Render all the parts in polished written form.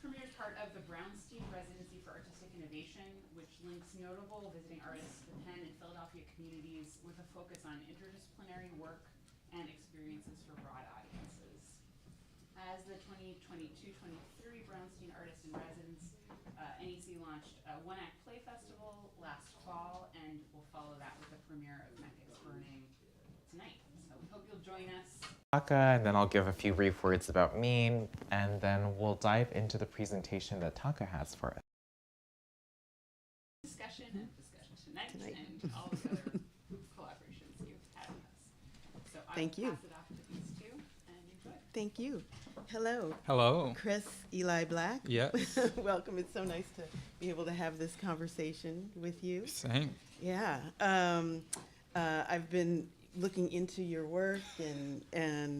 premiere is part of the Brownstein Residency for Artistic Innovation, which links notable visiting artists to the Penn and Philadelphia communities with a focus on interdisciplinary work and experiences for broad audiences. As the 2022-23 Brownstein Artist in Residence, NEC launched a one-act play festival last fall, and we'll follow that with the premiere of Mecca Burning tonight. So we hope you'll join us. And then I'll give a few brief words about me, and then we'll dive into the presentation that Taka has for us. Discussion tonight. And all the other collaborations you've had with us. So I will pass it off to these two and enjoy. Thank you. Hello. Hello. Cris Eli Blak. Yes. Welcome. It's so nice to be able to have this conversation with you. Same. Yeah. I've been looking into your work and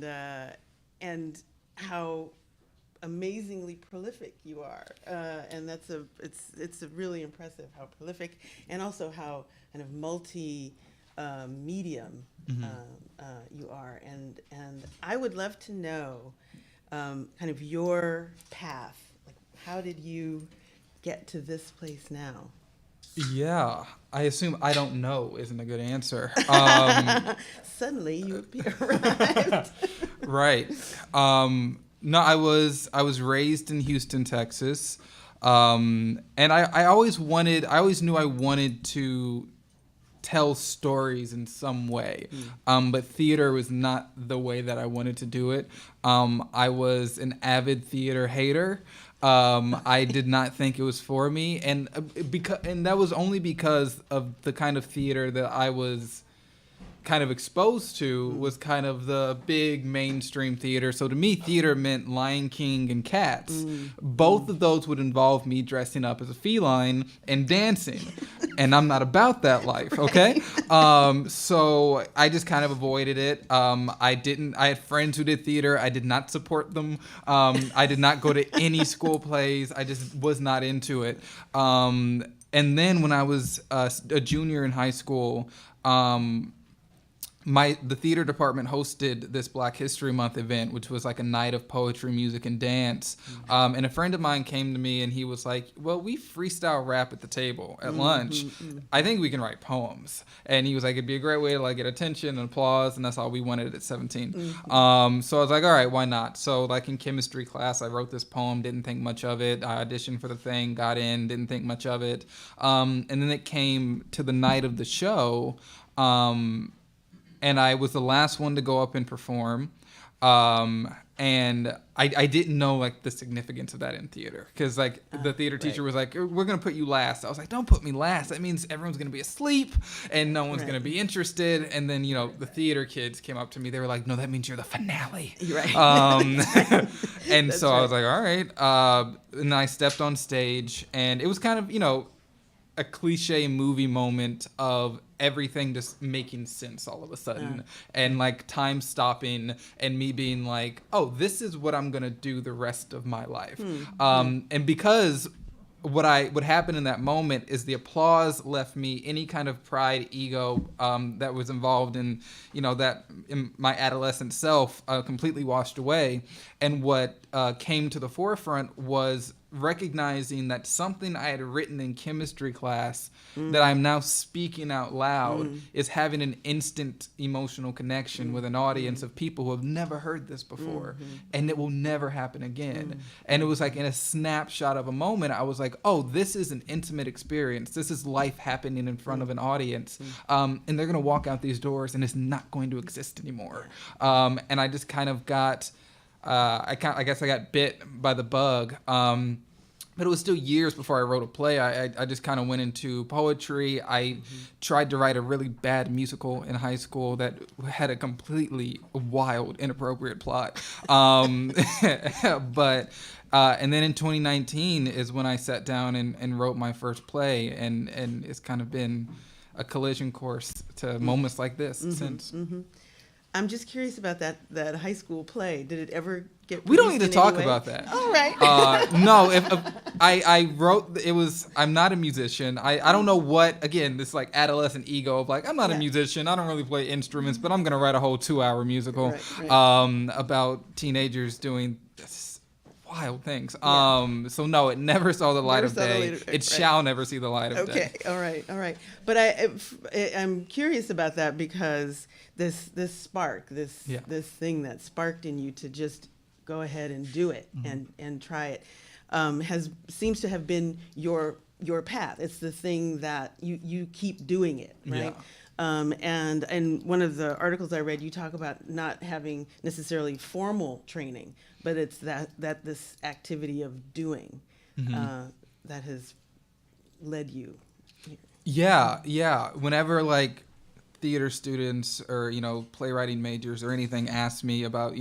how amazingly prolific you are, and it's a really impressive how prolific, and also how kind of multi medium you are, and I would love to know kind of your path. Like, how did you get to this place now? Yeah, I assume I don't know isn't a good answer. Suddenly you arrived. Right. No, I was raised in Houston, Texas, and I always knew I wanted to tell stories in some way, but theater was not the way that I wanted to do it. I was an avid theater hater. I did not think it was for me, and that was only because of the kind of theater that I was kind of exposed to was kind of the big mainstream theater. So to me, theater meant Lion King and Cats. Both of those would involve me dressing up as a feline and dancing, and I'm not about that life, okay? So I just kind of avoided it. I had friends who did theater. I did not support them. I did not go to any school plays. I just was not into it. And then when I was a junior in high school, the theater department hosted this Black History Month event, which was like a night of poetry, music, and dance. And a friend of mine came to me and he was like, well, we freestyle rap at the table at lunch. I think we can write poems. And he was like, it'd be a great way to like get attention and applause. And that's all we wanted at 17. So I was like, all right, why not? So like in chemistry class, I wrote this poem, didn't think much of it. I auditioned for the thing, got in, didn't think much of it. And then it came to the night of the show. And I was the last one to go up and perform. And I didn't know like the significance of that in theater. Because like the theater teacher was like, we're going to put you last. I was like, don't put me last. That means everyone's going to be asleep and no one's going to be interested. And then, the theater kids came up to me. They were like, no, that means you're the finale. Right. And so I was like, all right. And I stepped on stage and it was kind of, a cliche movie moment of everything just making sense all of a sudden and like time stopping and me being like, oh, this is what I'm gonna do the rest of my life. And because what happened in that moment is the applause left me any kind of pride, ego that was involved in, that in my adolescent self completely washed away. And what came to the forefront was recognizing that something I had written in chemistry class that I'm now speaking out loud is having an instant emotional connection with an audience of people who have never heard this before, and it will never happen again. And it was like in a snapshot of a moment, I was like, oh, this is an intimate experience. This is life happening in front of an audience. And they're going to walk out these doors and it's not going to exist anymore. And I just kind of got... I guess I got bit by the bug, but it was still years before I wrote a play. I just kind of went into poetry. I tried to write a really bad musical in high school that had a completely wild, inappropriate plot. And then in 2019 is when I sat down and wrote my first play, and it's kind of been a collision course to moments like this since. I'm just curious about that high school play. Did it ever get? We don't need to talk way? about that. All right. No, if I wrote, it was. I'm not a musician. I don't know what. Again, this like adolescent ego of like I'm not a musician. I don't really play instruments, but I'm gonna write a whole 2-hour musical about teenagers doing this wild things. Yeah. So no, it never saw the light Never of saw the day. light of day, It right. shall never see the light of day. Okay, all right. But I'm curious about that because this spark, this thing that sparked in you to just go ahead and do it and try it, seems to have been your path. It's the thing that you keep doing it, right? Yeah. And one of the articles I read, you talk about not having necessarily formal training, but it's that this activity of doing that has led you. Yeah. Whenever like theater students or, playwriting majors or anything ask me about,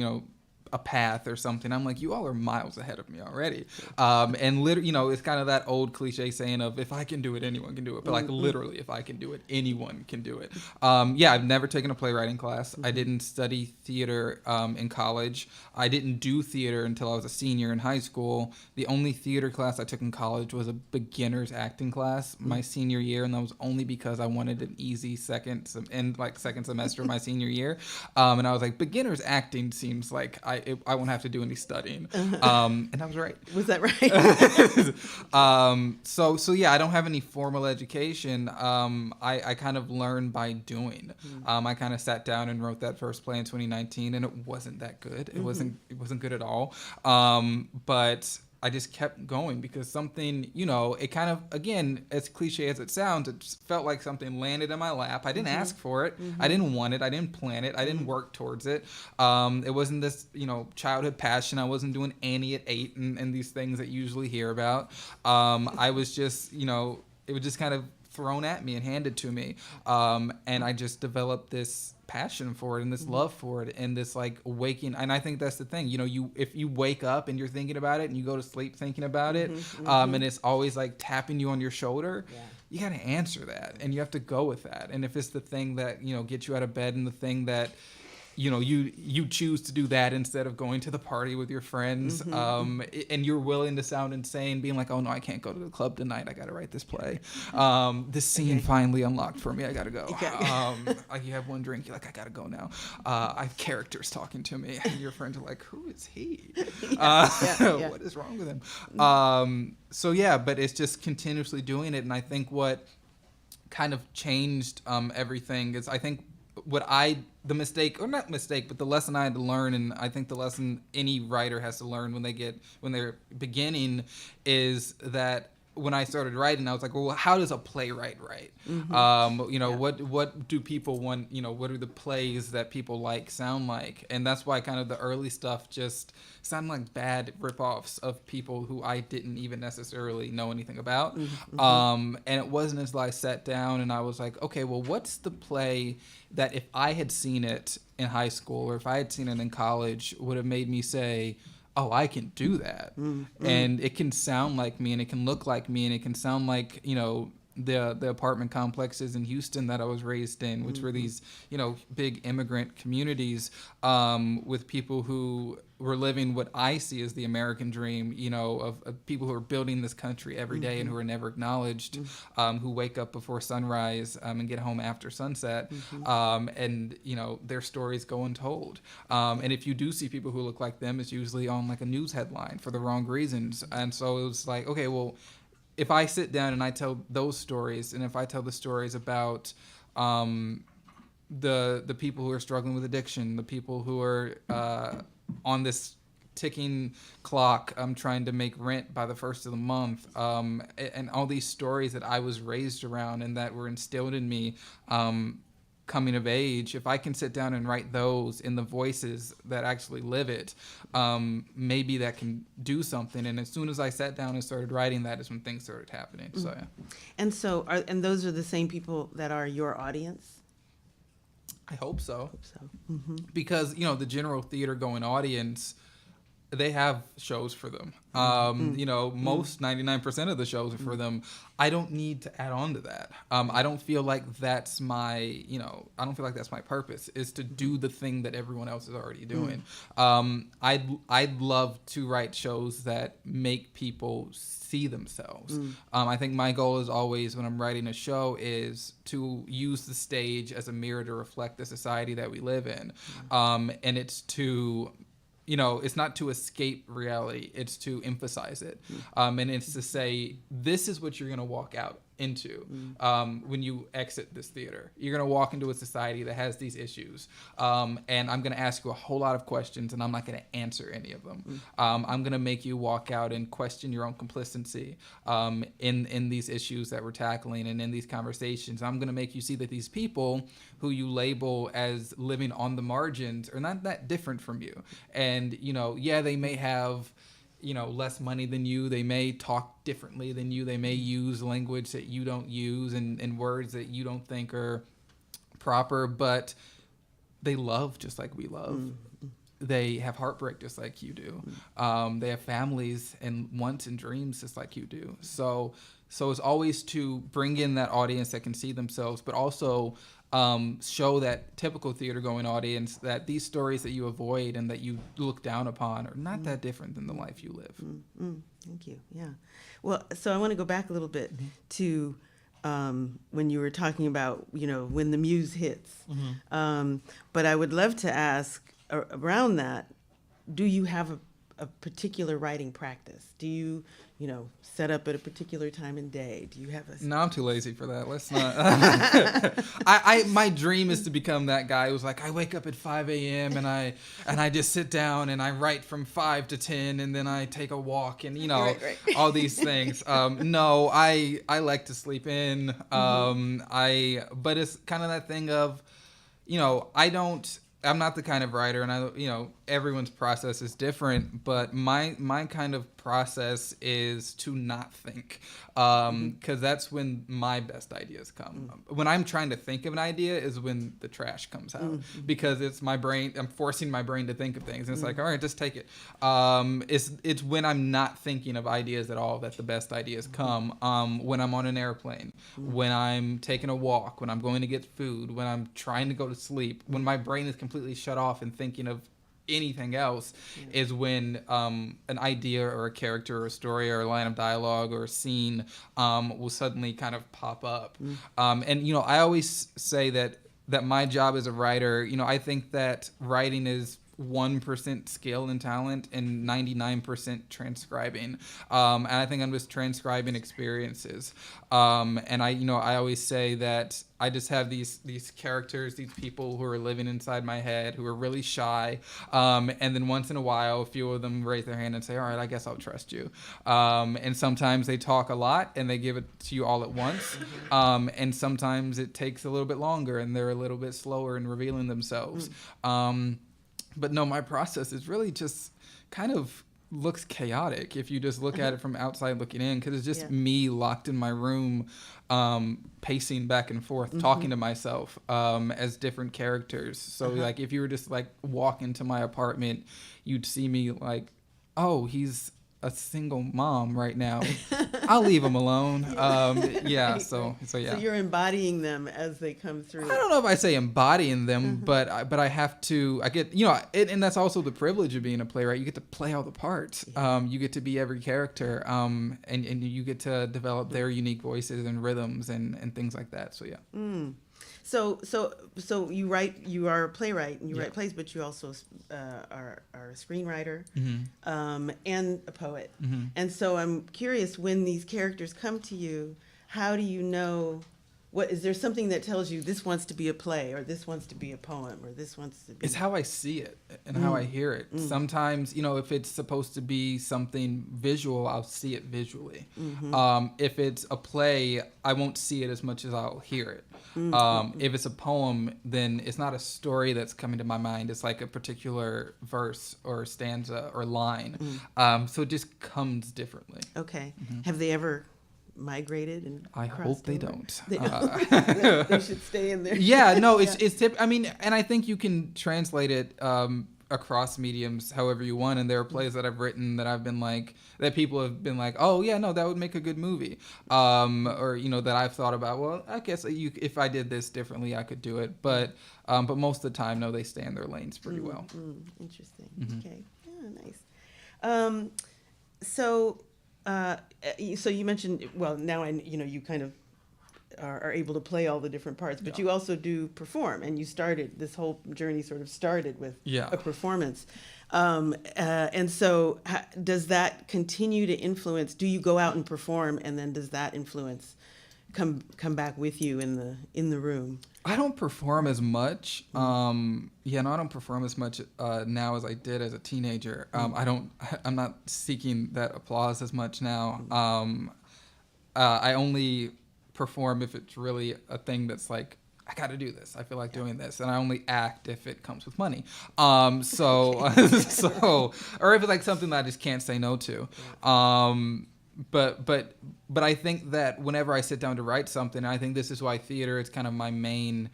a path or something, I'm like, you all are miles ahead of me already. And literally, it's kind of that old cliche saying of, if I can do it, anyone can do it. But like literally, if I can do it, anyone can do it. I've never taken a playwriting class. I didn't study theater in college. I didn't do theater until I was a senior in high school. The only theater class I took in college was a beginner's acting class my senior year, and that was only because I wanted an easy second semester of my senior year. And I was like, beginner's acting seems like I won't have to do any studying. And I was right. Was that right? So yeah, I don't have any formal education. I kind of learned by doing. I kind of sat down and wrote that first play in 2019, and it wasn't that good. It wasn't good at all. But I just kept going because something, it kind of, again, as cliche as it sounds, it just felt like something landed in my lap. I didn't ask for it. I didn't want it. I didn't plan it. I didn't work towards it. It wasn't this, childhood passion. I wasn't doing Annie at 8 and these things that you usually hear about. I was just, it was just kind of thrown at me and handed to me. And I just developed this passion for it and this love for it and this like waking. And I think that's the thing, if you wake up and you're thinking about it and you go to sleep thinking about it, and it's always like tapping you on your shoulder, you got to answer that and you have to go with that. And if it's the thing that, gets you out of bed and the thing that, you choose to do that instead of going to the party with your friends, and you're willing to sound insane, being like, oh no, I can't go to the club tonight. I got to write this play. This scene finally unlocked for me. I got to go. Like you have one drink, you're like, I got to go now. I have characters talking to me, and your friends are like, who is he? What is wrong with him? But it's just continuously doing it, and I think what kind of changed everything is I think the lesson I had to learn, and I think the lesson any writer has to learn when they're beginning, is that when I started writing, I was like, well, how does a playwright write? What do people want? What are the plays that people sound like? And that's why kind of the early stuff just sounded like bad ripoffs of people who I didn't even necessarily know anything about. And it wasn't until I sat down and I was like, okay, well, what's the play that if I had seen it in high school or if I had seen it in college would have made me say, oh, I can do that. And it can sound like me and it can look like me and it can sound like, the apartment complexes in Houston that I was raised in, which were these, big immigrant communities with people who were living what I see as the American dream, of people who are building this country every day and who are never acknowledged, who wake up before sunrise and get home after sunset. And, their stories go untold. And if you do see people who look like them, it's usually on like a news headline for the wrong reasons. And so it was like, okay, well, if I sit down and I tell those stories, and if I tell the stories about the people who are struggling with addiction, the people who are on this ticking clock, trying to make rent by the first of the month, and all these stories that I was raised around and that were instilled in me coming of age, if I can sit down and write those in the voices that actually live it, maybe that can do something. And as soon as I sat down and started writing, that is when things started happening. So yeah. And those are the same people that are your audience? I hope so. Because the general theater going audience, they have shows for them. Most 99% of the shows are for them. I don't need to add on to that. I don't feel like that's my, my purpose, is to do the thing that everyone else is already doing. I'd love to write shows that make people see themselves. I think my goal is always, when I'm writing a show, is to use the stage as a mirror to reflect the society that we live in. And it's to it's not to escape reality. It's to emphasize it. And it's to say, this is what you're going to walk out into when you exit this theater. You're going to walk into a society that has these issues. And I'm going to ask you a whole lot of questions, and I'm not going to answer any of them. I'm going to make you walk out and question your own complicity in these issues that we're tackling and in these conversations. I'm going to make you see that these people who you label as living on the margins are not that different from you. And, they may have less money than you. They may talk differently than you. They may use language that you don't use and words that you don't think are proper, but they love just like we love. They have heartbreak just like you do. They have families and wants and dreams just like you do. So it's always to bring in that audience that can see themselves, but also show that typical theater going audience that these stories that you avoid and that you look down upon are not that different than the life you live. Thank you. Yeah. Well, so I want to go back a little bit to when you were talking about, when the muse hits. But I would love to ask around that, do you have a particular writing practice? Do you, set up at a particular time and day? Do you have a... No, I'm too lazy for that. Let's not. My dream is to become that guy who's like, I wake up at 5 a.m. and I just sit down and I write from 5 to 10 and then I take a walk and, Right. all these things. No, I like to sleep in. But it's kind of that thing of, I'm not the kind of writer, and everyone's process is different, but my kind of process is to not think, because that's when my best ideas come. When I'm trying to think of an idea is when the trash comes out, because it's my brain. I'm forcing my brain to think of things, and it's like, all right, just take it. It's when I'm not thinking of ideas at all that the best ideas come. When I'm on an airplane, when I'm taking a walk, when I'm going to get food, when I'm trying to go to sleep, when my brain is completely shut off and thinking of anything else, is when an idea or a character or a story or a line of dialogue or a scene will suddenly kind of pop up. And I always say that my job as a writer, I think that writing is 1% skill and talent and 99% transcribing. And I think I'm just transcribing experiences. And I always say that I just have these characters, these people who are living inside my head, who are really shy. And then once in a while, a few of them raise their hand and say, all right, I guess I'll trust you. And sometimes they talk a lot and they give it to you all at once. And sometimes it takes a little bit longer and they're a little bit slower in revealing themselves. But no, my process is really just kind of looks chaotic if you just look at it from outside looking in, because it's just me locked in my room, pacing back and forth, talking to myself as different characters. So like if you were just like walk into my apartment, you'd see me like, oh, he's a single mom right now. I'll leave him alone. So you're embodying them as they come through. I don't know if I say embodying them, but I have to. I get and that's also the privilege of being a playwright. You get to play all the parts. You get to be every character, and you get to develop their unique voices and rhythms and things like that. So yeah. So you write. You are a playwright and you write plays, but you also are a screenwriter and a poet. And so I'm curious, when these characters come to you, how do you know? What is there something that tells you this wants to be a play, or this wants to be a poem, or this wants to be? It's how I see it and how I hear it. Sometimes, if it's supposed to be something visual, I'll see it visually. If it's a play, I won't see it as much as I'll hear it. If it's a poem, then it's not a story that's coming to my mind. It's like a particular verse or stanza or line. So it just comes differently. Okay. Have they ever migrated and I hope they don't. They should stay in there. It's and I think you can translate it across mediums however you want, and there are plays that I've written that I've been like, that people have been like, oh yeah, no, that would make a good movie, or that I've thought about, well, I guess if I did this differently I could do it, but most of the time, no, they stay in their lanes pretty well. Interesting. Okay. Nice. So you mentioned, well, now you kind of are able to play all the different parts, but you also do perform, and you started, this whole journey sort of started with a performance. And so does that continue to influence, do you go out and perform, and then does that influence come back with you in the room? I don't perform as much. I don't perform as much now as I did as a teenager. I'm not seeking that applause as much now. I only perform if it's really a thing that's like, I got to do this. I feel like doing this, and I only act if it comes with money. So or if it's like something that I just can't say no to. But I think that whenever I sit down to write something, I think this is why theater is kind of my main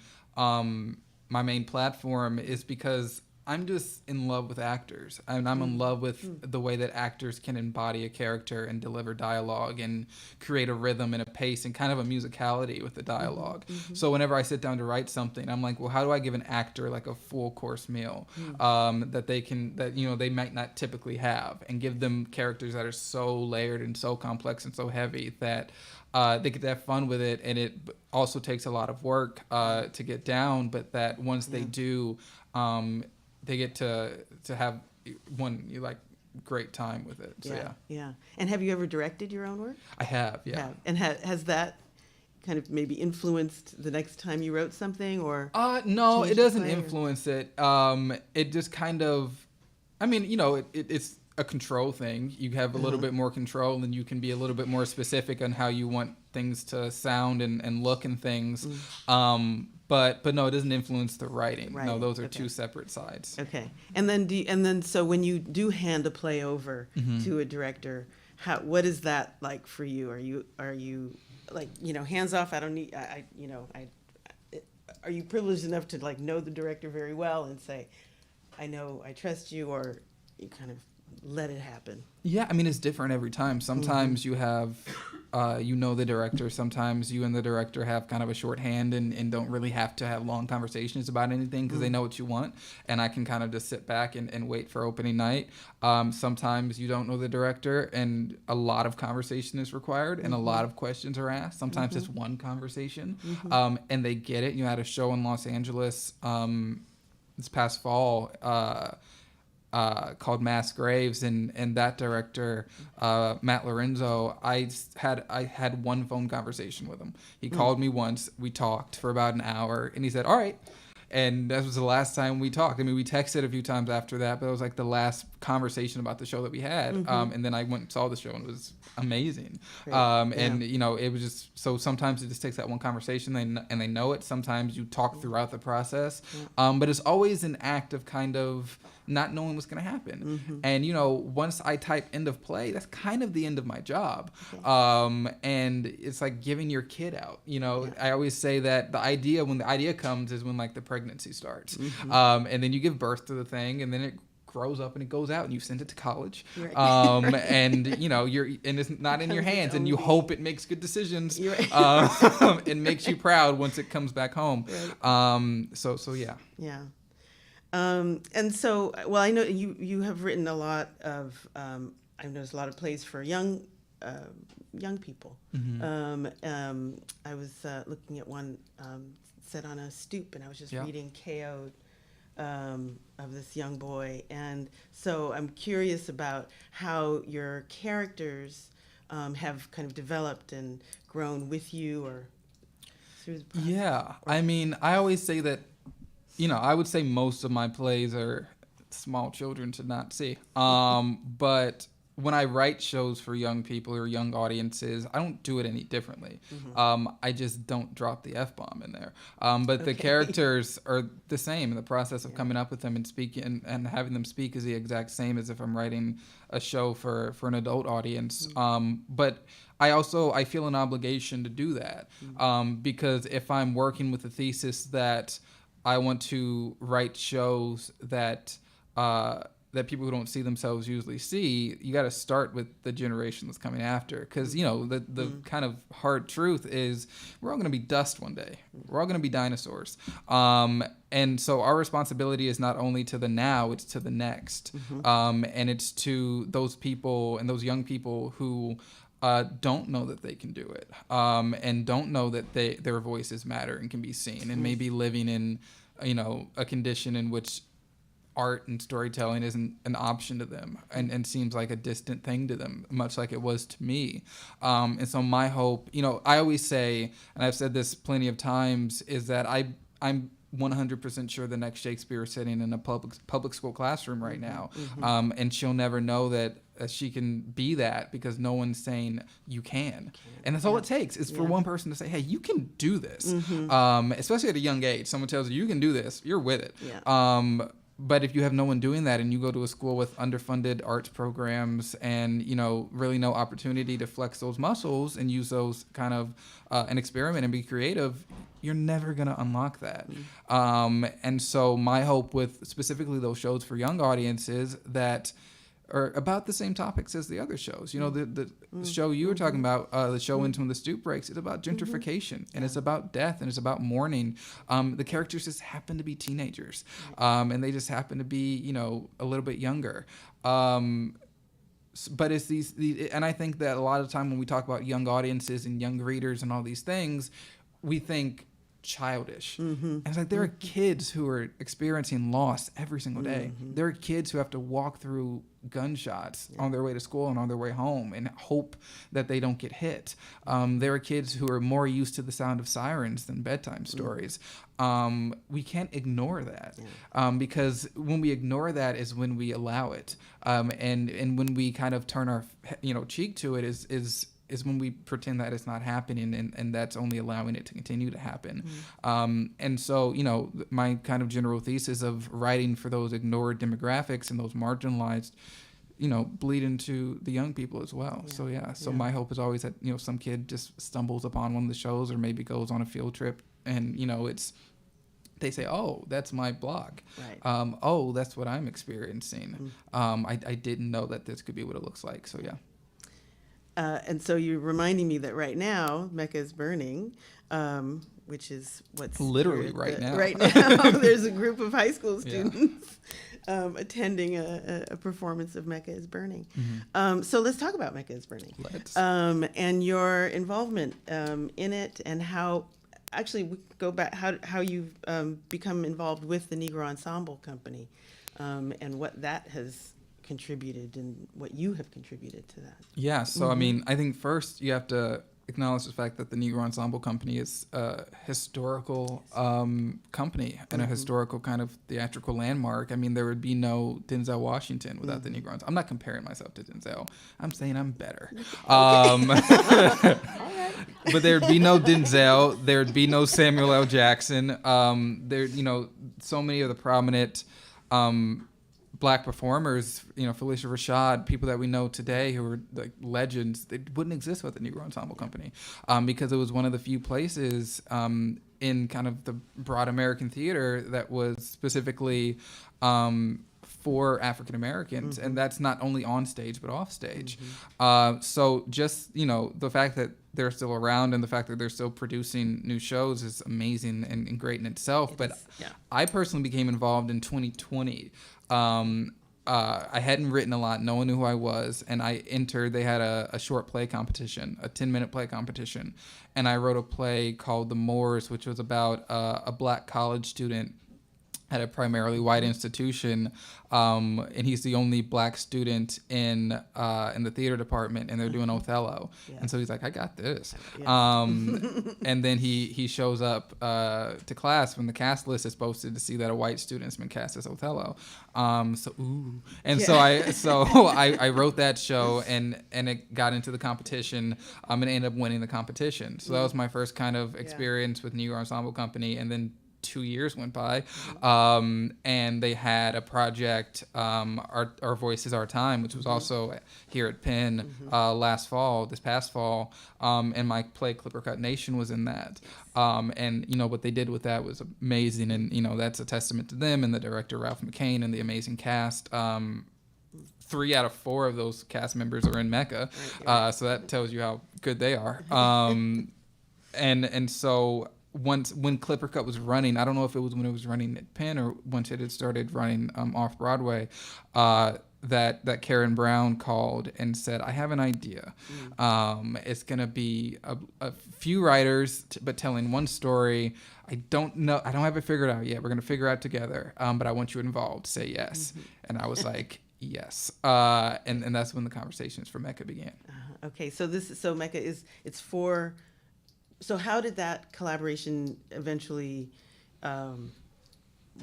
platform, is because I'm just in love with actors, and I'm in love with the way that actors can embody a character and deliver dialogue and create a rhythm and a pace and kind of a musicality with the dialogue. So whenever I sit down to write something, I'm like, well, how do I give an actor like a full course meal that they might not typically have, and give them characters that are so layered and so complex and so heavy that they get to have fun with it, and it also takes a lot of work to get down, but that once they do, they get to have great time with it. So yeah. And have you ever directed your own work? I have, yeah. You have. And has that kind of maybe influenced the next time you wrote something, or? No, it doesn't influence it. It just kind of, it's a control thing. You have a little bit more control, and you can be a little bit more specific on how you want things to sound and look and things. But no, it doesn't influence the writing. No, those are two separate sides. Okay. And then so when you do hand a play over to a director, what is that like for you? Are you like, hands off? I don't need. Are you privileged enough to like know the director very well and say, I know, I trust you, or you kind of let it happen? Yeah, it's different every time. Sometimes you have, the director. Sometimes you and the director have kind of a shorthand and don't really have to have long conversations about anything because they know what you want. And I can kind of just sit back and wait for opening night. Sometimes you don't know the director, and a lot of conversation is required, and a lot of questions are asked. Sometimes it's one conversation, and they get it. You had a show in Los Angeles this past fall, called Mass Graves, and that director, Matt Lorenzo, I had one phone conversation with him. He called me once, we talked for about an hour, and he said, all right. And that was the last time we talked. We texted a few times after that, but it was like the last conversation about the show that we had. And then I went and saw the show, and it was amazing. And it was just, so sometimes it just takes that one conversation, and they know it. Sometimes you talk throughout the process. But it's always an act of kind of not knowing what's going to happen. And, once I type end of play, that's kind of the end of my job. And it's like giving your kid out. I always say that when the idea comes is when like the pregnancy starts. And then you give birth to the thing, and then it grows up and it goes out, and you send it to college. And and it's not in your hands, and you hope it makes good decisions. It makes you proud once it comes back home. So yeah. Yeah. And so, well, I know you have written a lot of, I've noticed a lot of plays for young people. I was looking at one set on a stoop, and I was just reading K.O. Of this young boy. And so I'm curious about how your characters have kind of developed and grown with you or through the process. Yeah, I always say that, I would say most of my plays are small children should not see. But when I write shows for young people or young audiences, I don't do it any differently. I just don't drop the F-bomb in there. But the characters are the same, and the process of coming up with them and speaking and having them speak is the exact same as if I'm writing a show for an adult audience. But I feel an obligation to do that because if I'm working with a thesis that I want to write shows that people who don't see themselves usually see, you got to start with the generation that's coming after. Because, the kind of hard truth is we're all going to be dust one day. We're all going to be dinosaurs. And so our responsibility is not only to the now, it's to the next. And it's to those people and those young people who don't know that they can do it, and don't know that their voices matter and can be seen, and maybe living in, a condition in which art and storytelling isn't an option to them, and seems like a distant thing to them, much like it was to me. And so my hope, I always say, and I've said this plenty of times, is that I'm 100% sure the next Shakespeare is sitting in a public school classroom right now, and she'll never know that she can be that because no one's saying you can. And that's all it takes is for one person to say, hey, you can do this. Especially at a young age, someone tells you can do this, you're with it. But if you have no one doing that and you go to a school with underfunded arts programs and, really no opportunity to flex those muscles and use those kind of an experiment and be creative, you're never going to unlock that. And so my hope with specifically those shows for young audiences that are about the same topics as the other shows. The show you were talking about, the show Into When the Stoop Breaks, it's about gentrification, and it's about death, and it's about mourning. The characters just happen to be teenagers, and they just happen to be, a little bit younger. But it's these, and I think that a lot of the time when we talk about young audiences and young readers and all these things, we think childish. And it's like there are kids who are experiencing loss every single day. There are kids who have to walk through gunshots on their way to school and on their way home and hope that they don't get hit. There are kids who are more used to the sound of sirens than bedtime stories. We can't ignore that, because when we ignore that is when we allow it, and when we kind of turn our cheek to it is when we pretend that it's not happening, and that's only allowing it to continue to happen. And so, my kind of general thesis of writing for those ignored demographics and those marginalized, bleed into the young people as well. So my hope is always that, some kid just stumbles upon one of the shows or maybe goes on a field trip and, they say, oh, that's my blog. Right. Oh, that's what I'm experiencing. I didn't know that this could be what it looks like. So, yeah. And so you're reminding me that right now, Mecca is burning, which is what's literally right now. Right now, there's a group of high school students attending a performance of Mecca is Burning. So let's talk about Mecca is Burning. Let's. And your involvement in it, and how, actually, we go back, how you've become involved with the Negro Ensemble Company, and what that has contributed and what you have contributed to that. Yeah, so I mean, I think first you have to acknowledge the fact that the Negro Ensemble Company is a historical company and a historical kind of theatrical landmark. I mean, there would be no Denzel Washington without the Negro Ensemble. I'm not comparing myself to Denzel. I'm saying I'm better. But there'd be no Denzel. There'd be no Samuel L. Jackson. So many of the prominent Black performers, Felicia Rashad, people that we know today who are like legends, they wouldn't exist without the Negro Ensemble Company, because it was one of the few places in kind of the broad American theater that was specifically for African Americans, and that's not only on stage but off stage. So just the fact that they're still around and the fact that they're still producing new shows is amazing and great in itself. I personally became involved in 2020. I hadn't written a lot. No one knew who I was. And I entered, they had a short play competition, a 10-minute play competition. And I wrote a play called The Moors, which was about a Black college student at a primarily white institution, and he's the only Black student in the theater department, and they're doing Othello, and so he's like, I got this. And then he shows up to class when the cast list is posted to see that a white student's been cast as Othello. So I wrote that show, and it got into the competition, and ended up winning the competition. So that was my first kind of experience with Negro Ensemble Company, and then 2 years went by, and they had a project, Our Voices, Our Time, which was also here at Penn this past fall, and my play Clipper Cut Nation was in that. And what they did with that was amazing, and that's a testament to them and the director Ralph McCain and the amazing cast. 3 out of 4 of those cast members are in Mecca, so that tells you how good they are. And so when Clipper Cut was running, I don't know if it was when it was running at Penn or once it had started running off Broadway, that Karen Brown called and said, I have an idea. It's going to be a few writers, but telling one story. I don't have it figured out yet. We're going to figure it out together. But I want you involved. Say yes. And I was like, yes. And that's when the conversations for Mecca began. Okay, so Mecca it's for. So how did that collaboration eventually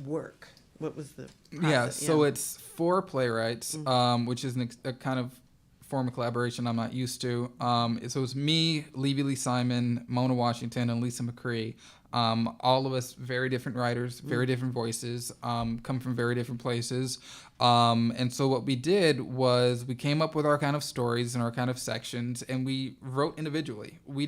work? What was the process? Yeah, so it's 4 playwrights, which is a kind of form of collaboration I'm not used to. So it's me, Levy Lee Simon, Mona Washington, and Lisa McCree. All of us very different writers, very different voices, come from very different places. And so what we did was we came up with our kind of stories and our kind of sections, and we wrote individually. We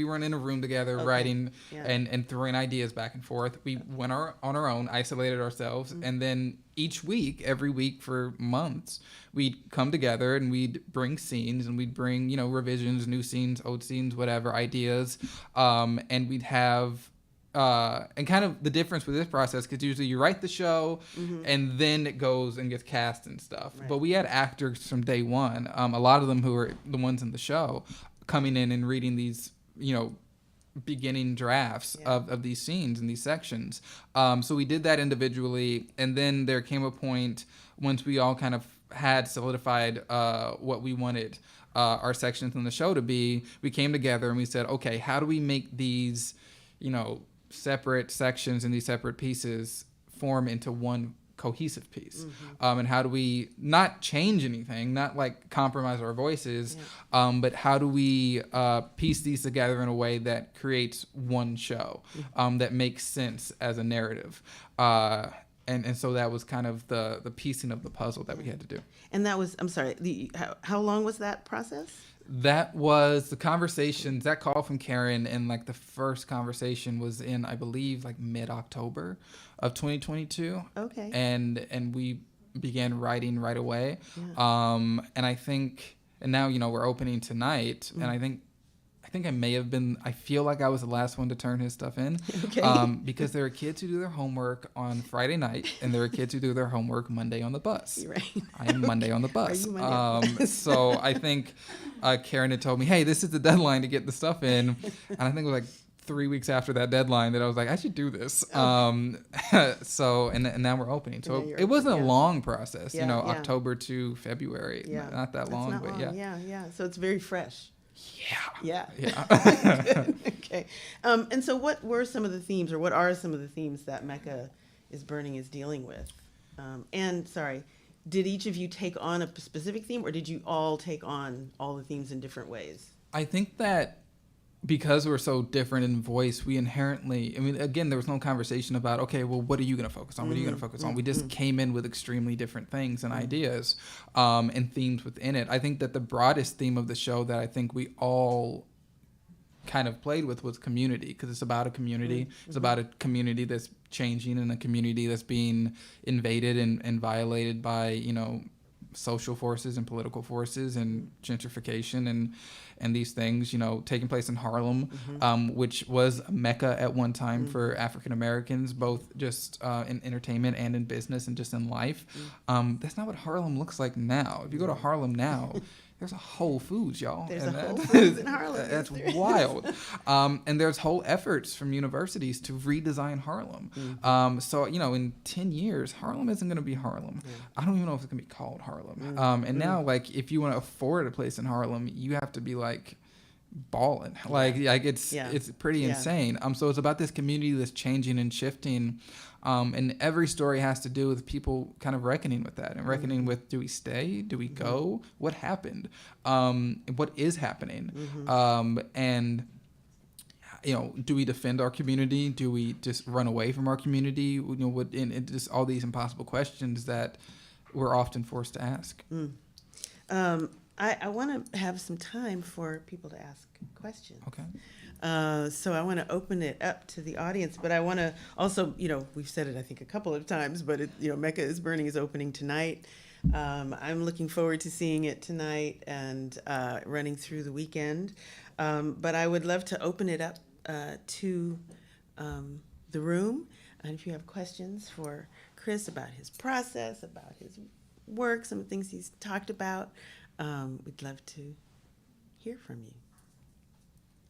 weren't in a room together writing and throwing ideas back and forth. We went on our own, isolated ourselves, and then every week for months, we'd come together and we'd bring scenes and we'd bring, revisions, new scenes, old scenes, whatever, ideas, and we'd have and kind of the difference with this process, because usually you write the show and then it goes and gets cast and stuff. Right. But we had actors from day one, a lot of them who were the ones in the show, coming in and reading these, beginning drafts of these scenes and these sections. So we did that individually, and then there came a point once we all kind of had solidified what we wanted our sections in the show to be, we came together and we said, okay, how do we make these, separate sections and these separate pieces form into one cohesive piece? And how do we not change anything, not like compromise our voices, but how do we piece these together in a way that creates one show that makes sense as a narrative? And so that was kind of the piecing of the puzzle that we had to do. And that was, I'm sorry, how long was that process? That was the conversations, that call from Karen, and like the first conversation was in, I believe, like mid-October of 2022. Okay. And we began writing right away. Yeah. And I think, and now, we're opening tonight, and I think I may have been, I feel like I was the last one to turn his stuff in. Okay. Because there are kids who do their homework on Friday night, and there are kids who do their homework Monday on the bus. Right. I am Monday on the bus. Are you Monday? So I think Karen had told me, hey, this is the deadline to get the stuff in. And I think it was like 3 weeks after that deadline that I was like, I should do this. So, and now we're opening. So it wasn't a long process, October to February. Yeah. Not that long, but long. Yeah. So it's very fresh. Yeah. Yeah. Okay. And so what were some of the themes, or what are some of the themes that Mecca is Burning is dealing with? Did each of you take on a specific theme, or did you all take on all the themes in different ways? I think that because we're so different in voice, we inherently, again, there was no conversation about, okay, well, what are you going to focus on? What are you going to focus on? We just came in with extremely different things and ideas and themes within it. I think that the broadest theme of the show that I think we all kind of played with was community, because it's about a community. It's about a community that's changing and a community that's being invaded and violated by, social forces and political forces and gentrification and these things, taking place in Harlem, which was a Mecca at one time for African Americans, both just in entertainment and in business and just in life. That's not what Harlem looks like now. If you go to Harlem now, there's a Whole Foods, y'all. There's a Whole Foods in Harlem. That's wild. And there's whole efforts from universities to redesign Harlem. So, in 10 years, Harlem isn't going to be Harlem. I don't even know if it's going to be called Harlem. And now, like, if you want to afford a place in Harlem, you have to be, like, balling. Like it's pretty insane. So it's about this community that's changing and shifting. And every story has to do with people kind of reckoning with that and reckoning with, do we stay? Do we go? What happened? What is happening? And, do we defend our community? Do we just run away from our community? And just all these impossible questions that we're often forced to ask. I want to have some time for people to ask questions. Okay. So I want to open it up to the audience, but I want to also, we've said it, I think, a couple of times, but Mecca is Burning is opening tonight. I'm looking forward to seeing it tonight and running through the weekend. But I would love to open it up to the room. And if you have questions for Cris about his process, about his work, some of the things he's talked about. We'd love to hear from you.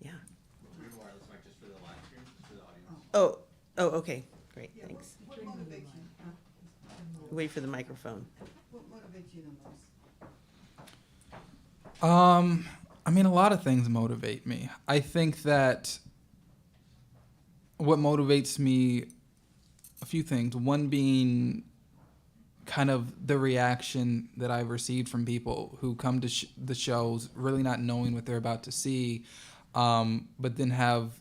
Yeah. Do we have a wireless mic just for the live stream, just for the audience? Oh, okay. Great, Yeah, thanks. what motivates you? Wait for the microphone. What motivates you the most? I mean, a lot of things motivate me. I think that what motivates me, a few things. One being kind of the reaction that I've received from people who come to the shows really not knowing what they're about to see, but then have,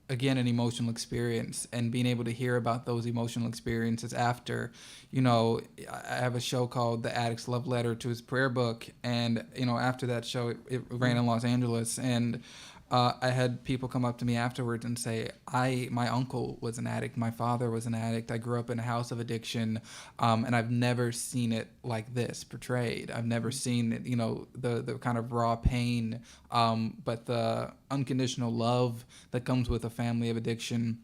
again, an emotional experience, and being able to hear about those emotional experiences after. You know, I have a show called The Addict's Love Letter to His Prayer Book, and, you know, after that show, it ran in Los Angeles, and I had people come up to me afterwards and say, my uncle was an addict, my father was an addict, I grew up in a house of addiction, and I've never seen it like this portrayed. I've never seen it, you know, the kind of raw pain, but the unconditional love that comes with a family of addiction.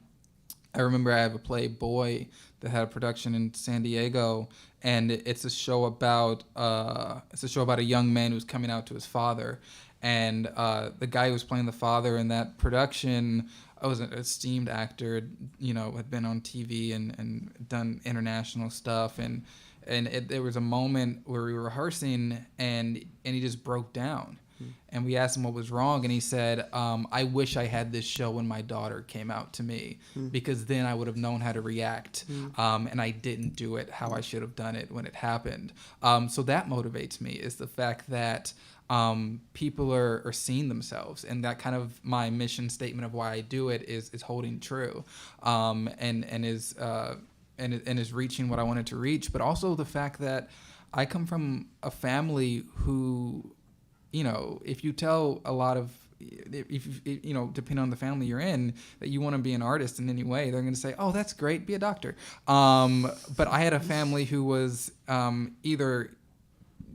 I remember I have a play, Boy, that had a production in San Diego, and it's a show about a young man who's coming out to his father. And the guy who was playing the father in that production was an esteemed actor, you know, had been on TV and done international stuff. And there was a moment where we were rehearsing, and he just broke down. And we asked him what was wrong, and he said, I wish I had this show when my daughter came out to me, because then I would have known how to react, and I didn't do it how I should have done it when it happened. So that motivates me, is the fact that people are seeing themselves, and that kind of my mission statement of why I do it is holding true, and is reaching what I wanted to reach. But also the fact that I come from a family who, you know, if you tell a lot of, if you know, depending on the family you're in, that you want to be an artist in any way, they're going to say, oh, that's great, be a doctor. But I had a family who was either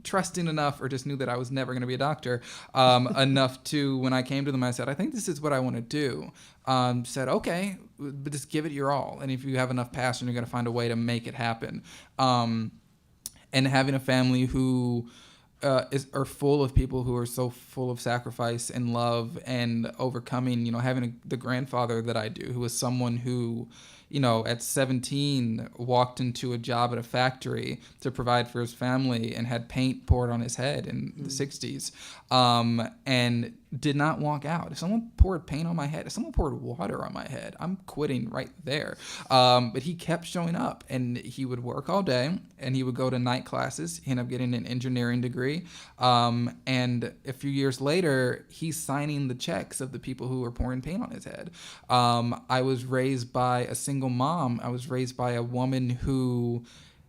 trusting enough or just knew that I was never going to be a doctor, enough to, when I came to them, I said, I think this is what I want to do. Said, okay, but just give it your all. And if you have enough passion, you're going to find a way to make it happen. And having a family who are full of people who are so full of sacrifice and love and overcoming, you know, having the grandfather that I do, who was someone who, you know, at 17 walked into a job at a factory to provide for his family and had paint poured on his head in the 60s, and did not walk out. If someone poured paint on my head, if someone poured water on my head, I'm quitting right there. But he kept showing up, and he would work all day, and he would go to night classes. He ended up getting an engineering degree. And a few years later, he's signing the checks of the people who were pouring paint on his head. I was raised by a single mom. I was raised by a woman who,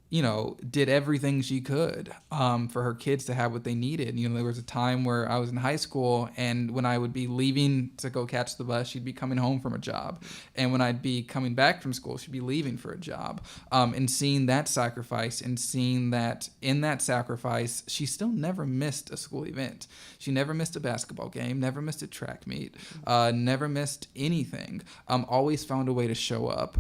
you know, did everything she could for her kids to have what they needed. You know, there was a time where I was in high school, and when I would be leaving to go catch the bus, she'd be coming home from a job. And when I'd be coming back from school, she'd be leaving for a job. And seeing that sacrifice, and seeing that in that sacrifice, she still never missed a school event. She never missed a basketball game, never missed a track meet, never missed anything. Always found a way to show up.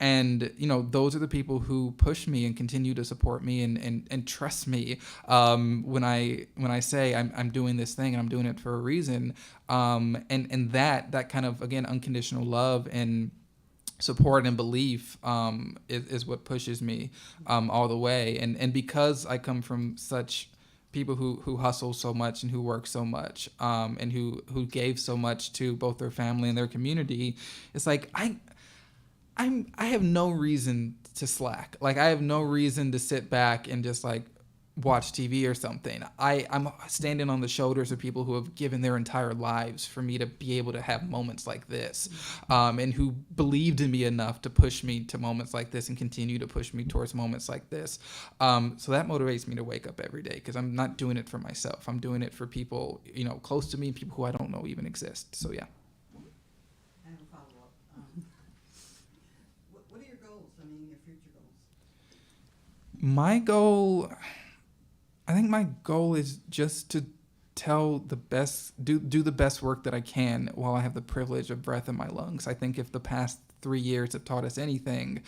And, you know, those are the people who push me and continue to support me and trust me when I say I'm doing this thing and I'm doing it for a reason. And that kind of, again, unconditional love and support and belief is what pushes me all the way. And because I come from such people who hustle so much and who work so much, and who gave so much to both their family and their community, it's like I have no reason to slack. Like, I have no reason to sit back and just like watch TV or something. I'm standing on the shoulders of people who have given their entire lives for me to be able to have moments like this, and who believed in me enough to push me to moments like this and continue to push me towards moments like this. So that motivates me to wake up every day, because I'm not doing it for myself. I'm doing it for people, you know, close to me, people who I don't know even exist. So yeah. I have a follow-up. What are your goals? I mean, your future goals? My goal, I think my goal is just to do the best work that I can while I have the privilege of breath in my lungs. I think if the past 3 years have taught us anything,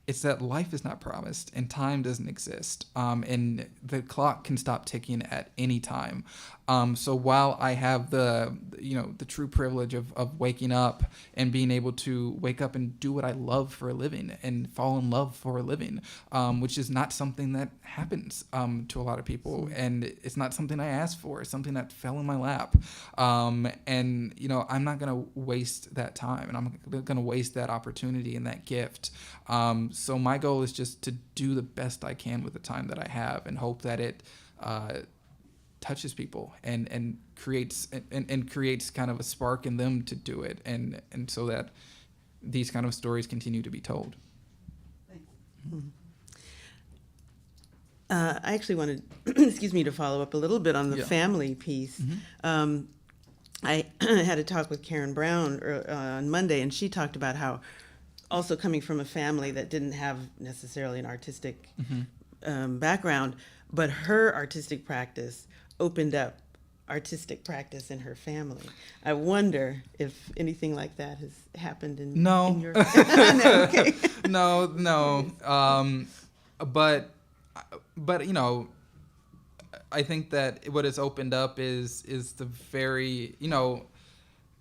it's that life is not promised and time doesn't exist, and the clock can stop ticking at any time. So while I have the true privilege of waking up and being able to wake up and do what I love for a living and fall in love for a living, which is not something that happens to a lot of people, and it's not something I asked for. It's something that fell in my lap, and I'm not gonna waste that time, and I'm gonna waste that opportunity and that gift. So my goal is just to do the best I can with the time that I have, and hope that it touches people and creates kind of a spark in them to do it, and so that these kind of stories continue to be told. Thanks. I actually wanted, excuse me, to follow up a little bit on the Yeah. family piece. I had a talk with Karen Brown on Monday, and she talked about how also coming from a family that didn't have necessarily an artistic background, but her artistic practice opened up artistic practice in her family. I wonder if anything like that has happened in, No. in your No, okay. No. But I think that what has opened up is the very,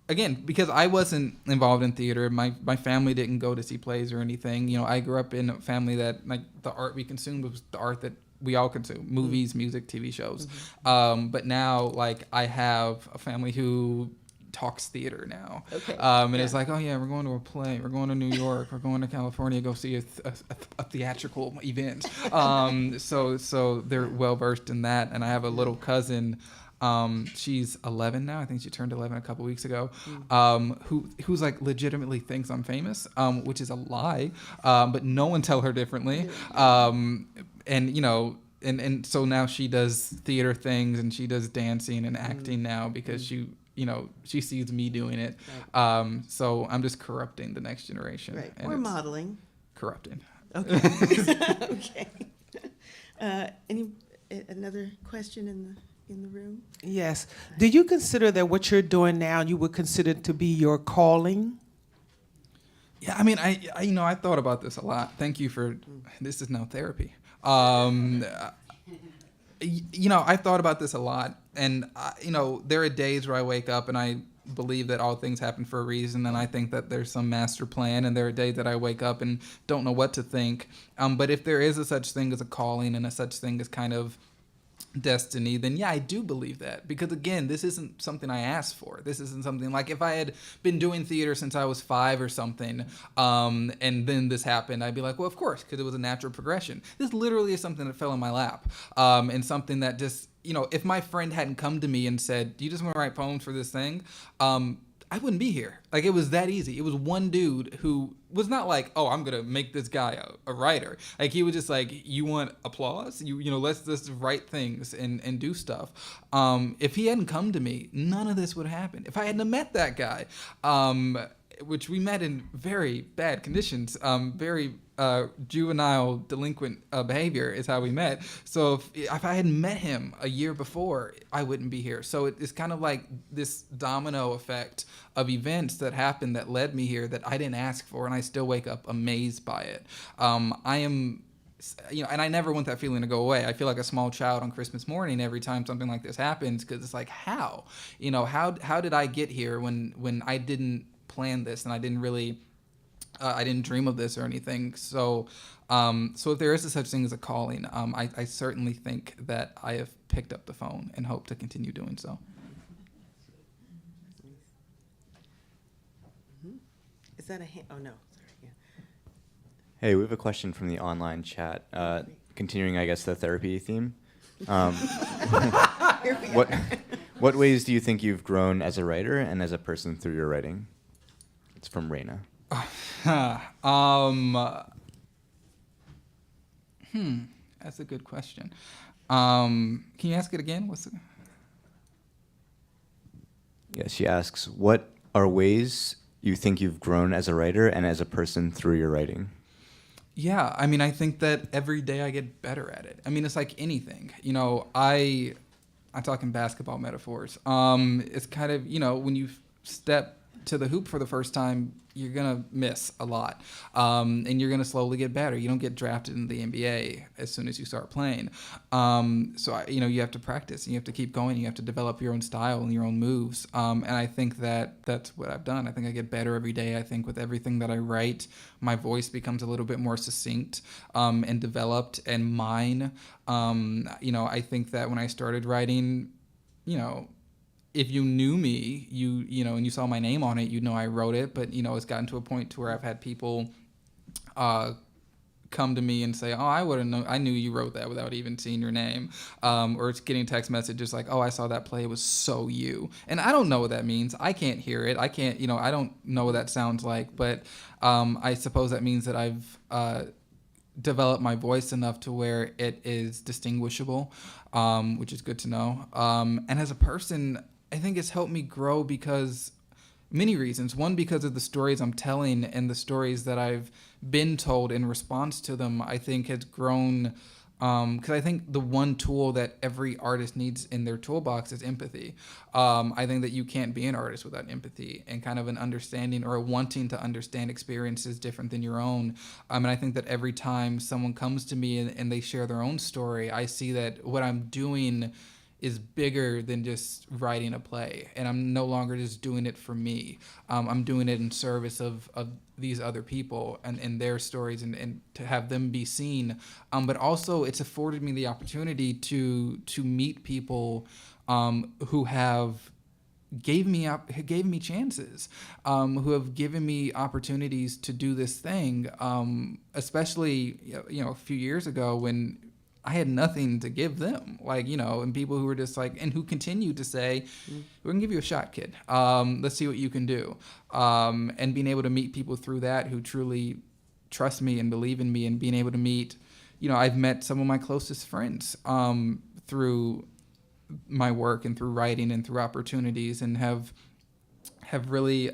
again, because I wasn't involved in theater, my family didn't go to see plays or anything. I grew up in a family that, like, the art we consumed was the art that we all consume: movies, music, TV shows. But now, like, I have a family who talks theater now. Okay. And Yeah. it's like, oh yeah, we're going to a play, we're going to New York, we're going to California, go see a theatrical event. So they're well versed in that. And I have a little cousin, she's 11 now. I think she turned 11 a couple weeks ago. Who's like legitimately thinks I'm famous, which is a lie. But no one tell her differently. And so now she does theater things, and she does dancing and acting now because she sees me doing it. Right. So I'm just corrupting the next generation. Right. and Or it's modeling. corrupting. Okay. Okay. Another question in the room? Yes. Do you consider that what you're doing now you would consider to be your calling? Yeah, I mean, I thought about this a lot. Thank you for this is now therapy. I thought about this a lot, and there are days where I wake up and I believe that all things happen for a reason, and I think that there's some master plan, and there are days that I wake up and don't know what to think. But if there is a such thing as a calling and a such thing as kind of destiny, then yeah, I do believe that, because again, this isn't something I asked for. This isn't something like, if I had been doing theater since I was 5 or something, and then this happened, I'd be like, well, of course, because it was a natural progression. This literally is something that fell in my lap, and something that just, if my friend hadn't come to me and said, do you just want to write poems for this thing, I wouldn't be here. Like, it was that easy. It was one dude who was not like, oh, I'm gonna make this guy a writer. Like, he was just like, you want applause? Let's just write things and do stuff. If he hadn't come to me, none of this would have happened. If I hadn't met that guy, which we met in very bad conditions, very juvenile delinquent behavior is how we met. So if I hadn't met him a year before, I wouldn't be here. So it's kind of like this domino effect of events that happened that led me here that I didn't ask for, and I still wake up amazed by it. I am, and I never want that feeling to go away. I feel like a small child on Christmas morning every time something like this happens, because it's like, how did I get here when I didn't plan this, and I didn't really I didn't dream of this or anything. So if there is a such thing as a calling, I certainly think that I have picked up the phone and hope to continue doing so. Is that a hand? Oh, no. Sorry. Yeah. Hey, we have a question from the online chat. Continuing, I guess, the therapy theme. Here we are. What ways do you think you've grown as a writer and as a person through your writing? It's from Raina. That's a good question. Can you ask it again? Yeah, she asks, what are ways you think you've grown as a writer and as a person through your writing? Yeah, I mean, I think that every day I get better at it. I mean, it's like anything. I talk in basketball metaphors. It's kind of, when you step to the hoop for the first time, you're gonna miss a lot, and you're gonna slowly get better. You don't get drafted in the NBA as soon as you start playing. You have to practice, and you have to keep going. You have to develop your own style and your own moves. And I think that that's what I've done. I think I get better every day. I think with everything that I write, my voice becomes a little bit more succinct and developed and mine. I think that when I started writing, if you knew me, and you saw my name on it, I wrote it. But it's gotten to a point to where I've had people come to me and say, "Oh, I knew you wrote that without even seeing your name," or it's getting text messages like, "Oh, I saw that play. It was so you." And I don't know what that means. I can't hear it. I can't. I don't know what that sounds like. But I suppose that means that I've developed my voice enough to where it is distinguishable, which is good to know. And as a person, I think it's helped me grow because many reasons. One, because of the stories I'm telling and the stories that I've been told in response to them, I think has grown. Because I think the one tool that every artist needs in their toolbox is empathy. I think that you can't be an artist without empathy and kind of an understanding or a wanting to understand experiences different than your own. And I think that every time someone comes to me and they share their own story, I see that what I'm doing is bigger than just writing a play, and I'm no longer just doing it for me. I'm doing it in service of these other people and their stories and to have them be seen. But also it's afforded me the opportunity to meet people who have gave me chances, who have given me opportunities to do this thing, especially a few years ago when I had nothing to give them, and people who were just and who continue to say, "We're gonna give you a shot, kid. Let's see what you can do." And being able to meet people through that who truly trust me and believe in me, and being able to meet, I've met some of my closest friends through my work and through writing and through opportunities, and have really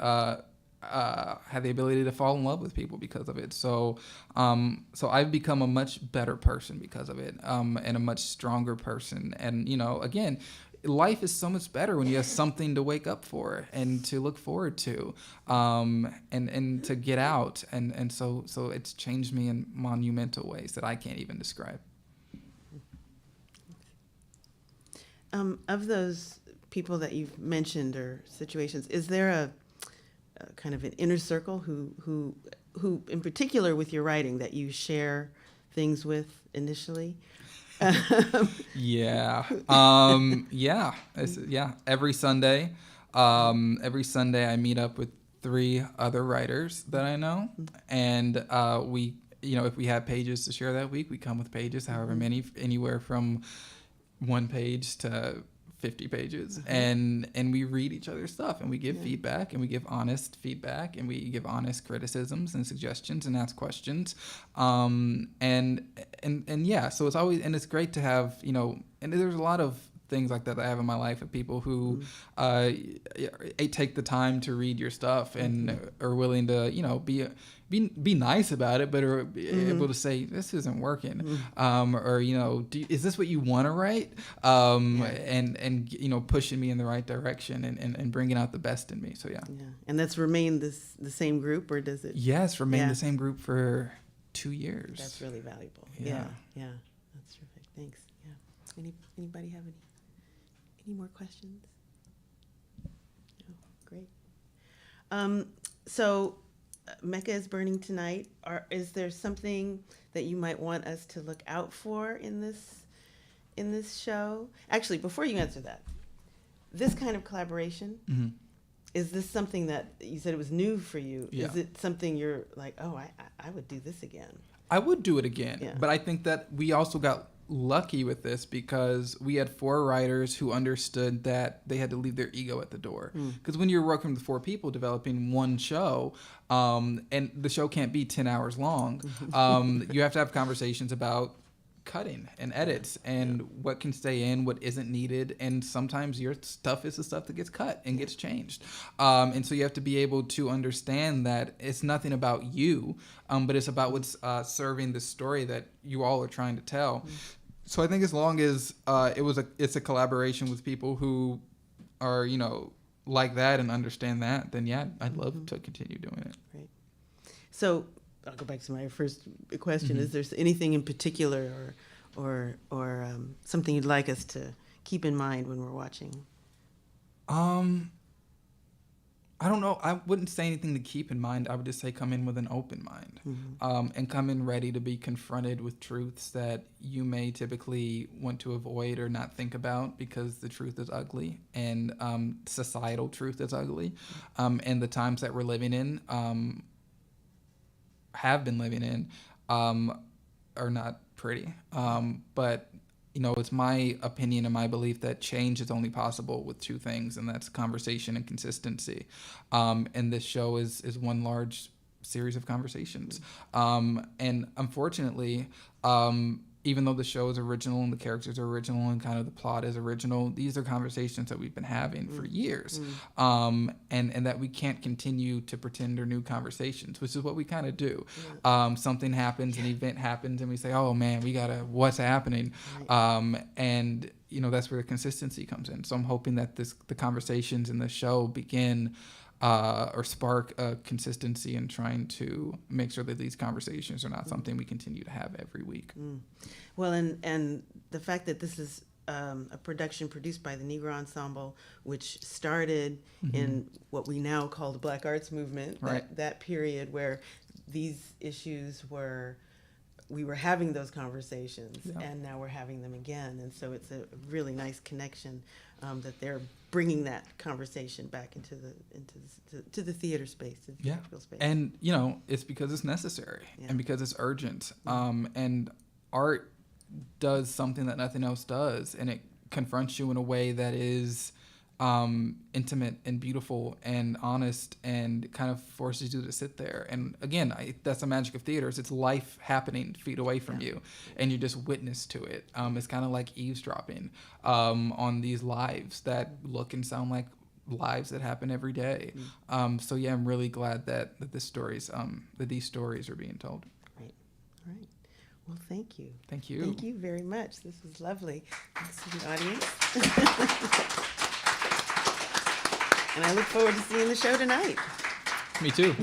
had the ability to fall in love with people because of it. So I've become a much better person because of it, and a much stronger person. And, again, life is so much better when you have something to wake up for and to look forward to, and to get out. And so it's changed me in monumental ways that I can't even describe. Of those people that you've mentioned or situations, is there a kind of an inner circle who in particular with your writing that you share things with initially? Yeah. Every Sunday I meet up with 3 other writers that I know, and we, if we have pages to share that week, we come with pages, however many, anywhere from 1 page to 50 pages, and we read each other's stuff, and we give feedback, and we give honest feedback, and we give honest criticisms and suggestions and ask questions, so it's always, and it's great to have, and there's a lot of things like that I have in my life of people who take the time to read your stuff and are willing to, be nice about it, but are able to say, this isn't working, or is this what you want to write, and pushing me in the right direction and bringing out the best in me. So yeah. And that's remained the same group, or does it? Yes, remained the same group for 2 years. That's really valuable. Yeah. That's terrific. Thanks. Yeah. Anybody have any more questions? No. Great. So Mecca is burning tonight. Is there something that you might want us to look out for in this show? Actually, before you answer that, this kind of collaboration, is this something that you said it was new for you? Yeah. Is it something you're like, oh, I would do this again? I would do it again, Yeah. but I think that we also got lucky with this because we had 4 writers who understood that they had to leave their ego at the door. Because when you're working with 4 people developing one show, and the show can't be 10 hours long, you have to have conversations about cutting and edits and what can stay in, what isn't needed, and sometimes your stuff is the stuff that gets cut and gets changed. And so you have to be able to understand that it's nothing about you, but it's about what's serving the story that you all are trying to tell. So I think as long as it's a collaboration with people who are, like that and understand that, then yeah, I'd love to continue doing it. Right. So I'll go back to my first question. Is there anything in particular or something you'd like us to keep in mind when we're watching? I don't know. I wouldn't say anything to keep in mind. I would just say come in with an open mind, and come in ready to be confronted with truths that you may typically want to avoid or not think about because the truth is ugly, and societal truth is ugly, and the times that we're living in, have been living in, are not pretty. But it's my opinion and my belief that change is only possible with two things, and that's conversation and consistency. And this show is one large series of conversations. And unfortunately, even though the show is original and the characters are original and kind of the plot is original, these are conversations that we've been having for years. And that we can't continue to pretend are new conversations, which is what we kind of do. Something happens, an event happens, and we say, oh man, what's happening? And that's where the consistency comes in. So I'm hoping that the conversations in the show begin or spark a consistency in trying to make sure that these conversations are not something we continue to have every week. Well, and the fact that this is a production produced by the Negro Ensemble, which started in what we now call the Black Arts Movement, Right. that period where these issues we were having those conversations, and now we're having them again. And so it's a really nice connection that they're bringing that conversation back into the theater space, to the theatrical space. And it's because it's necessary and because it's urgent. And art does something that nothing else does, and it confronts you in a way that is intimate and beautiful and honest, and kind of forces you to sit there. And again, that's the magic of theaters. It's life happening feet away from you, and you just witness to it. It's kind of like eavesdropping on these lives that look and sound like lives that happen every day. So yeah, I'm really glad that these stories are being told. Right. All right. Well, thank you. Thank you. Thank you very much. This was lovely. Thanks to the audience. And I look forward to seeing the show tonight. Me too.